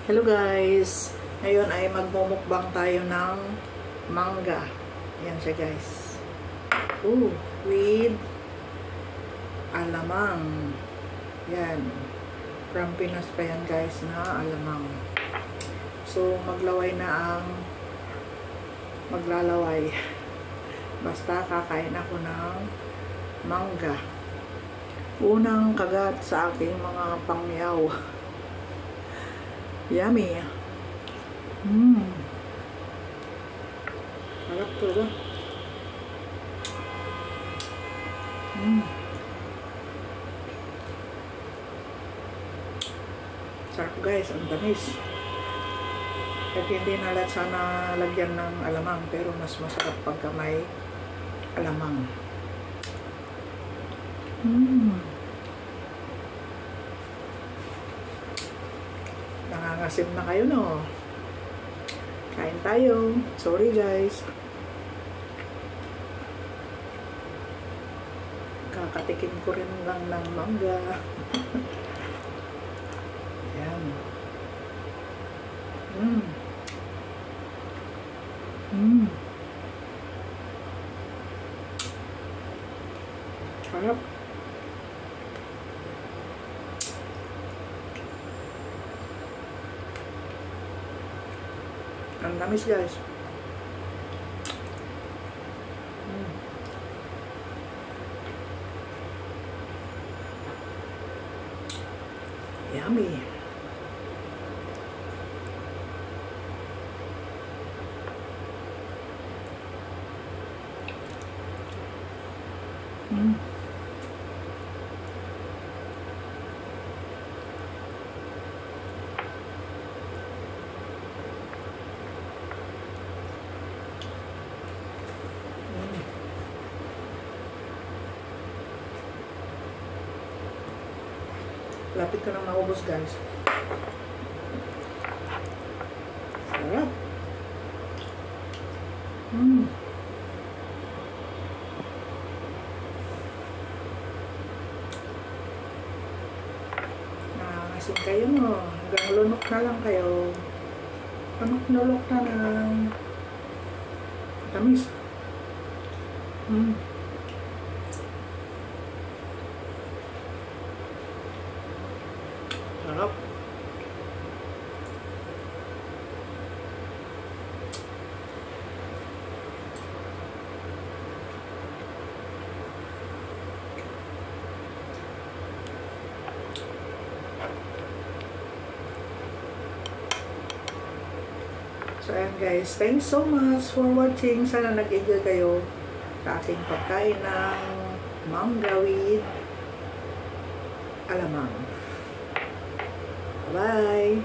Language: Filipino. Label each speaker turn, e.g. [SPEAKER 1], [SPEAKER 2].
[SPEAKER 1] Hello guys! Ngayon ay magmumukbang tayo ng mangga. Yan siya guys. With alamang. Yan. From Pinas pa yan guys na alamang. So maglalaway. Basta kakain ako ng mangga. Unang kagat sa aking mga pangyaw. Yummy. Sarap to ba? Sarap guys, ang tamis. Kahit hindi nalat sana lagyan ng alamang, pero mas masarap pagka may alamang. Nangangasim na kayo, no? Kain tayo. Sorry, guys. Kakatikim ko rin lang ng mangga. Ayan. Sarap. Ang tamis guys. Yummy. Lapit ko nang maubos guys. Sarap. Nangangasim kayo, no? Hanggang lunok na lang kayo. Lunok na lang. Tamis. Sarap. So ayan guys, thanks so much for watching. Sana nag-enjoy kayo sa ating pagkain ng mangga with alamang. Bye!